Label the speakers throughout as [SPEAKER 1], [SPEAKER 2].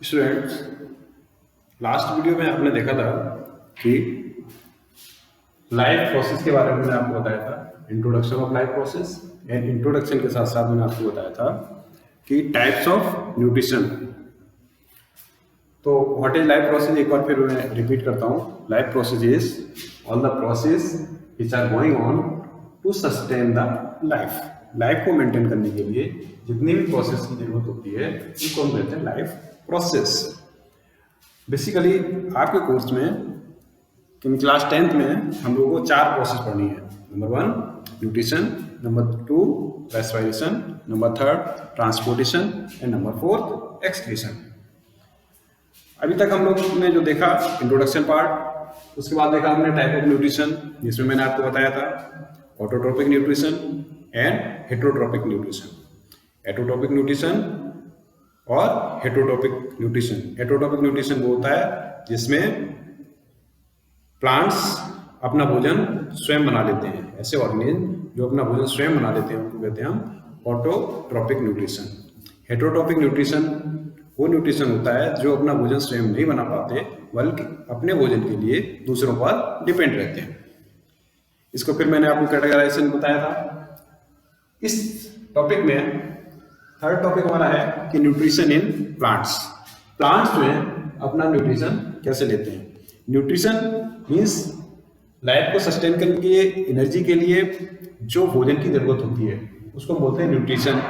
[SPEAKER 1] Students, last video में आपने देखा था कि लाइफ प्रोसेस के बारे में मैंने आपको बताया था, introduction of life process. And introduction के साथ साथ मैंने आपको बताया था कि टाइप्स ऑफ न्यूट्रिशन। तो व्हाट इज लाइफ प्रोसेस, एक बार फिर मैं रिपीट करता हूँ। Life process is all the process which are going on to sustain the life. Life को मेंटेन करने के लिए जितनी भी प्रोसेस की जरूरत होती है उसको हम कहते हैं लाइफ प्रोसेस। बेसिकली आपके कोर्स में कि क्लास 10th में हम लोगों को 4 प्रोसेस पढ़नी है। Number 1 nutrition, number 2 respiration, number 3 transportation and number 4 excretion. अभी तक हम लोग ने जो देखा इंट्रोडक्शन पार्ट, उसके बाद देखा हमने टाइप ऑफ न्यूट्रिशन, जिसमें मैंने आपको बताया था autotrophic nutrition and heterotrophic nutrition. Autotrophic nutrition और हेटरोट्रोपिक न्यूट्रिशन। हेटरोट्रोपिक न्यूट्रिशन वो होता है जिसमें प्लांट्स अपना भोजन स्वयं बना लेते हैं। ऐसे ऑर्गेनिज्म जो अपना भोजन स्वयं बना लेते हैं उनको कहते हैं हम ऑटोट्रोपिक न्यूट्रिशन। हेटरोट्रोपिक न्यूट्रिशन वो न्यूट्रिशन होता है जो अपना भोजन स्वयं नहीं बना पाते, बल्कि अपने भोजन के लिए दूसरों पर डिपेंड रहते हैं। इसको फिर मैंने आपको कैटेगराइजेशन बताया था। इस टॉपिक में थर्ड टॉपिक हमारा है कि न्यूट्रिशन इन प्लांट्स। प्लांट्स जो है अपना न्यूट्रिशन कैसे लेते हैं। न्यूट्रिशन मीन्स लाइफ को सस्टेन करने के लिए, एनर्जी के लिए जो भोजन की जरूरत होती है उसको बोलते हैं न्यूट्रिशन।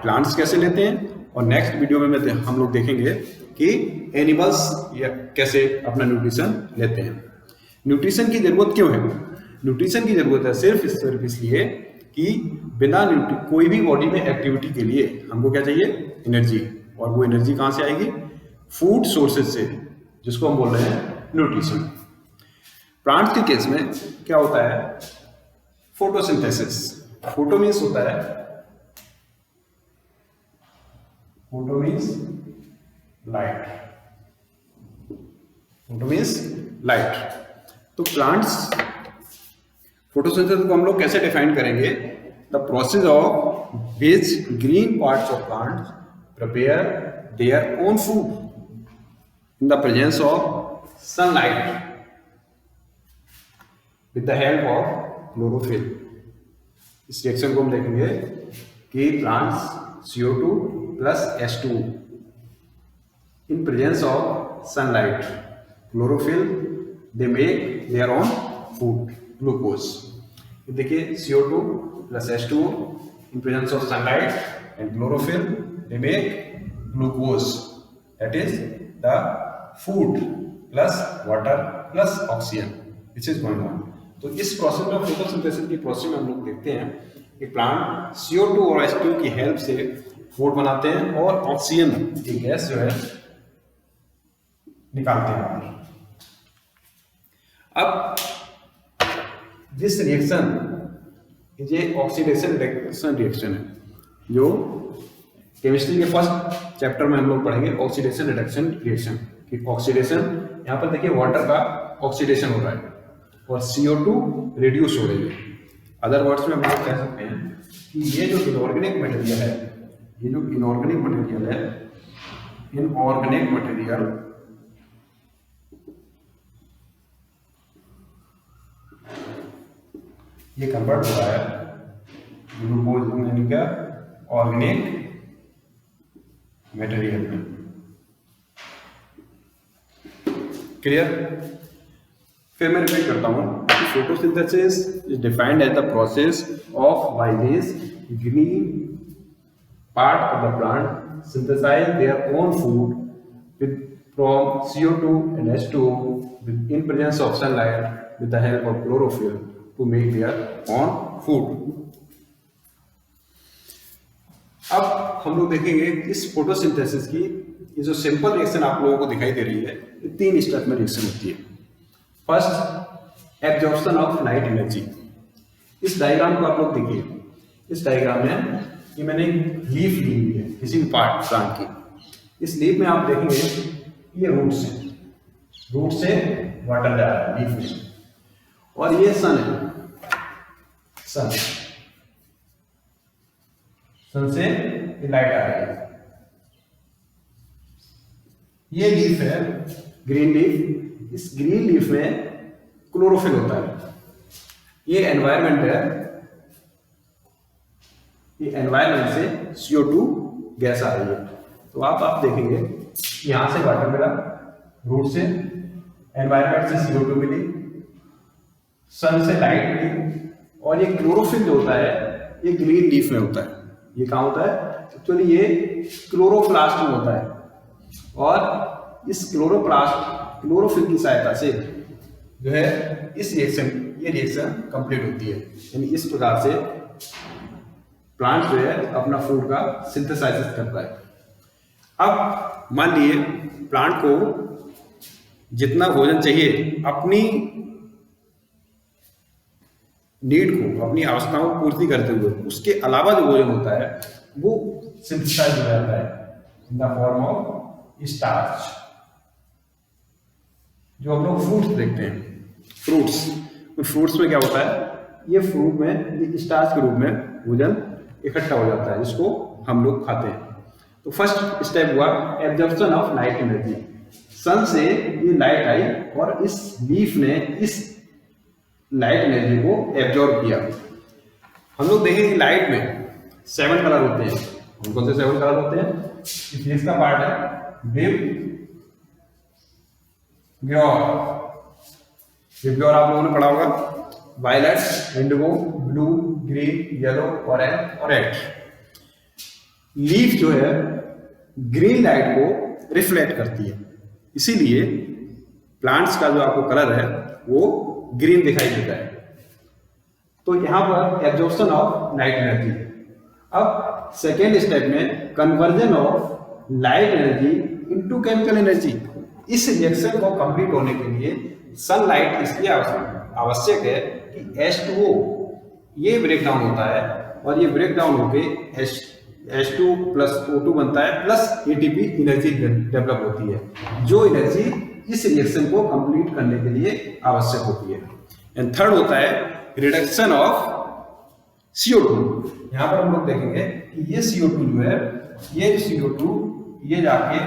[SPEAKER 1] प्लांट्स कैसे लेते हैं, और नेक्स्ट वीडियो में हम लोग देखेंगे कि एनिमल्स कैसे अपना न्यूट्रिशन लेते हैं। न्यूट्रिशन की जरूरत क्यों है? न्यूट्रिशन की जरूरत है सिर्फ इसलिए कि बिना कोई भी बॉडी में एक्टिविटी के लिए हमको क्या चाहिए? एनर्जी। और वो एनर्जी कहाँ से आएगी? फूड सोर्सेज से, जिसको हम बोल रहे हैं न्यूट्रिशन। प्लांट्स के केस में क्या होता है? फोटोसिंथेसिस। फोटो मीन्स होता है, photo means light. Photo means light. तो प्लांट्स फोटोसिंथेसिस को हम लोग कैसे डिफाइन करेंगे? The process of which green parts of plants prepare their own food in the presence of sunlight with the help of chlorophyll. इस reaction को हम देखेंगे कि plants CO2 plus H2 in presence of sunlight, chlorophyll, they make their own food, glucose. देखिए CO2 plus H2 in presence of sunlight and chlorophyll, they make glucose. That is the food plus water plus oxygen which is going on. तो इस process में, photosynthesis की process में हम लोग देखते हैं कि प्लांट CO2 और H2 की हेल्प से फूड बनाते हैं और ऑक्सीजन की गैस जो है निकालते हैं। अब दिस रिएक्शन ये ऑक्सीडेशन रिएक्शन है, जो केमिस्ट्री के फर्स्ट चैप्टर में हम लोग पढ़ेंगे ऑक्सीडेशन रिडक्शन रिएक्शन। कि ऑक्सीडेशन, यहाँ पर देखिए वाटर का ऑक्सीडेशन हो रहा है और CO2 रिड्यूस हो रही है। अदर वर्ड्स में हम लोग कह सकते हैं कि ये जो इनऑर्गेनिक मटेरियल है, ये जो इनऑर्गेनिक मटेरियल है, इनऑर्गेनिक मटेरियल ये कन्वर्ट हो रहा है ग्लूकोज यानी क्या? ऑर्गेनिक मटेरियल में। क्लियर? फिर मैं रिपीट करता हूं। Photosynthesis is defined as the process of by this green part of the plant synthesize their own food from CO2 and H2 in presence of sunlight with the help of chlorophyll to make their own food. अब हम लोग देखेंगे इस photosynthesis की ये जो simple reaction आप लोगों को दिखाई दे रही है, ये 3 स्टेप में रिएक्शन होती है। First, absorption of light energy. इस डायग्राम को आप लोग देखिए। इस डायग्राम में ये मैंने लीफ ली हुई है किसी भी पार्ट प्लांट की। इस लीफ में आप देखेंगे ये रूट्स हैं, रूट से वाटर जा रहा है लीफ में, और ये सन है। सन से लाइट आ रही है। ये लीफ है ग्रीन लीफ, इस ग्रीन लीफ में क्लोरोफिल होता है। ये एनवायरनमेंट है, ये एनवायरनमेंट से CO2 गैस आ रही है। तो आप देखेंगे यहां से वाटर मिला, रूट से, एनवायरनमेंट से CO2 मिली, सन से लाइट मिली, और ये क्लोरोफिल जो होता है ये ग्रीन लीफ में होता है। ये कहाँ होता है? एक्चुअली ये क्लोरोप्लास्ट में होता है, और इस क्लोरोफिल की सहायता से जो है ये रिएक्शन कंप्लीट होती है। यानी इस प्रकार से प्लांट जो है अपना फूड का सिंथेसाइज करता है। अब मान लिए प्लांट को जितना भोजन चाहिए अपनी नीड को, अपनी आवश्यकताओं को पूर्ति करते हुए, उसके अलावा जो भोजन होता है वो सिंथेसाइज हो जाता है in the form of starch. जो हम लोग फ्रूट्स देखते हैं, फ्रूट्स में क्या होता है? ये फ्रूट में स्टार्च के रूप में भोजन इकट्ठा हो जाता है, जिसको हम लोग खाते हैं। तो फर्स्ट स्टेप हुआ एब्जॉर्प्शन ऑफ लाइट एनर्जी। सन से ये लाइट आई और इस लीफ ने इस लाइट एनर्जी को एब्जॉर्ब किया। हम लोग देखेंगे लाइट में 7 कलर होते हैं। कौन से 7 कलर होते हैं? फेस का पार्ट है विव ग्योर, आप लोगों ने पढ़ा होगा। Violet, indigo, blue, green, yellow, orange और रेड। लीफ जो है ग्रीन लाइट को रिफ्लेक्ट करती है, इसीलिए प्लांट्स का जो आपको कलर है वो ग्रीन दिखाई देता है। तो यहां पर एब्जॉर्प्शन ऑफ लाइट एनर्जी। अब सेकेंड स्टेप में conversion of light energy into chemical energy. इस रिएक्शन को कंप्लीट होने के लिए सनलाइट इसलिए आवश्यक है कि H2O ये ब्रेक डाउन होता है, और ये ब्रेक डाउन होके H2 प्लस O2 बनता है, प्लस ATP एनर्जी डेवलप होती है, जो एनर्जी इस रिएक्शन को कंप्लीट करने के लिए आवश्यक होती है। एंड थर्ड होता है रिडक्शन ऑफ CO2। यहां पर हम लोग देखेंगे कि ये CO2 जो है, ये CO2 ये जाके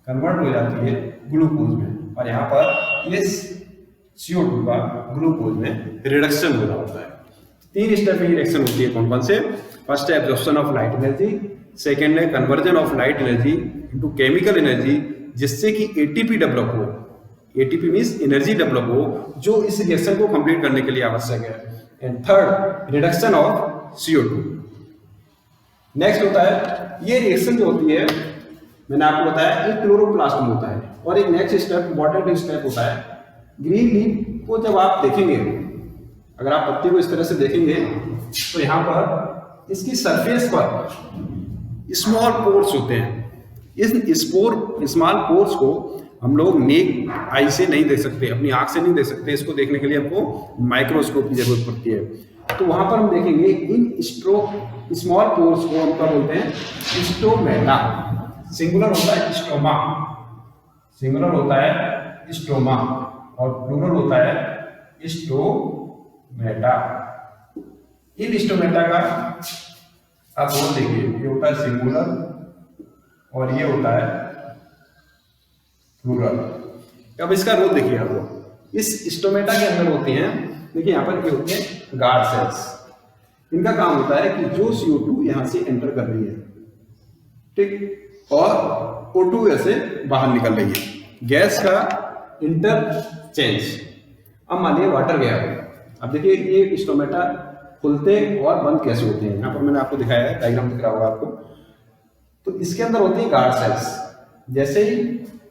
[SPEAKER 1] कन्वर्ट हो जाती है ग्लूकोज में, और यहाँ पर इस CO2 का ग्लूकोज में रिडक्शन हो रहा होता है। 3 स्टेप में रिएक्शन होती है। कौन कौन से? फर्स्ट है absorption of light energy, second है conversion of light energy into chemical energy, जिससे कि ATP डेवलप हो। ATP मींस एनर्जी डेवलप हो, जो इस रिएक्शन को कंप्लीट करने के लिए आवश्यक है। And third reduction of CO2। Next होता है ये रिएक्शन जो होती है, मैंने आपको बताया एक क्लोरोप्लास्ट में होता है। और एक नेक्स्ट स्टेप, इंपॉर्टेंट स्टेप होता है ग्रीन लीफ को जब आप देखेंगे, अगर आप पत्ती को इस तरह से देखेंगे तो यहाँ पर इसकी सरफेस पर स्मॉल पोर्स होते हैं। इस स्मॉल पोर्स को हम लोग नेक आई से नहीं देख सकते, अपनी आंख से नहीं देख सकते। इसको देखने के लिए हमको माइक्रोस्कोप की जरूरत पड़ती है। तो वहां पर हम देखेंगे इन स्मॉल पोर्स को हम क्या बोलते हैं? स्टोमेटा। सिंगुलर होता है स्टोमा, सिंगुलर होता है स्टोमा, और प्लूरल होता है स्टोमेटा। इन स्टोमेटा का आप रोल देखिए, ये होता है सिंगुलर और ये होता है प्लूरल। अब इसका रोल देखिए आप लोग, इस स्टोमेटा के अंदर होती हैं, देखिए यहाँ पर ये होते हैं गार्ड सेल्स। इनका काम होता है कि जो CO2 यहाँ से एंटर कर रही है, ठीक, और O2 ऐसे बाहर निकल रही है, गैस का इंटरचेंज। अब मान लिया वाटर गया, अब देखिए ये स्टोमेटा खुलते और बंद कैसे होते हैं। यहाँ पर मैंने आपको दिखाया है, डायग्राम दिख रहा होगा आपको। तो इसके अंदर होती है गार्ड सेल्स। जैसे ही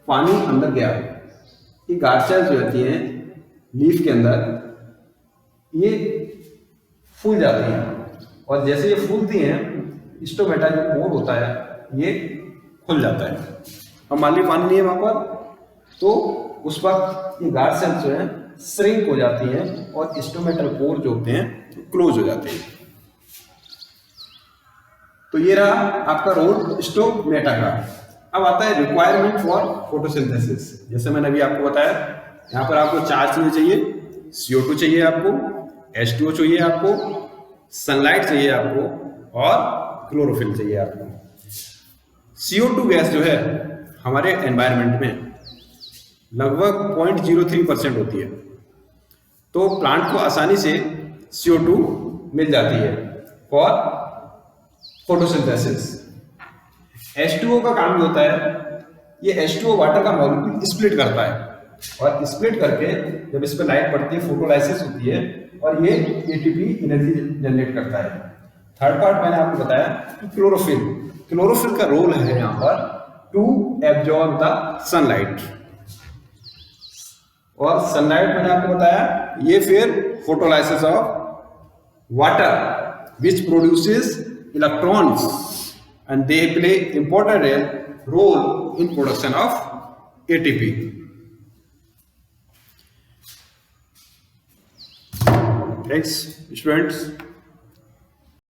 [SPEAKER 1] पानी अंदर गया, ये गार्ड सेल्स जो होती हैं लीफ के अंदर, ये फूल जाती हैं, और जैसे ये फूलती हैं स्टोमेटा जो पोर होता है ये खुल जाता है। अब मान लीजिए पानी नहीं है वहां पर, तो उस वक्त ये गार्ड सेल्स जो है श्रिंक हो जाती हैं और स्टोमेटल पोर जो होते हैं क्लोज हो जाते हैं। तो ये रहा आपका रोल स्टोमेटा का। अब आता है रिक्वायरमेंट फॉर फोटोसिंथेसिस। जैसे मैंने अभी आपको बताया, यहाँ पर आपको 4 चीजें चाहिए। CO2 चाहिए आपको, H2O चाहिए आपको, सनलाइट चाहिए आपको, और क्लोरोफिल चाहिए आपको। CO2 गैस जो है हमारे एनवायरनमेंट में लगभग 0.03% होती है। तो प्लांट को आसानी से CO2 मिल जाती है फॉर फोटोसिंथेसिस। H2O का काम भी होता है, ये H2O वाटर का मॉलिक्यूल स्प्लिट करता है और स्प्लिट करके जब इस पर लाइट पड़ती है फोटोलाइसिस होती है और ये एटीपी एनर्जी जनरेट करता है। थर्ड पार्ट मैंने आपको बताया कि क्लोरोफिल का रोल है यहाँ पर टू एब्जॉर्ब द सनलाइट, और सनलाइट मैंने आपको बताया ये फिर photolysis of water which produces electrons and they play important role in production of ATP. Thanks, students.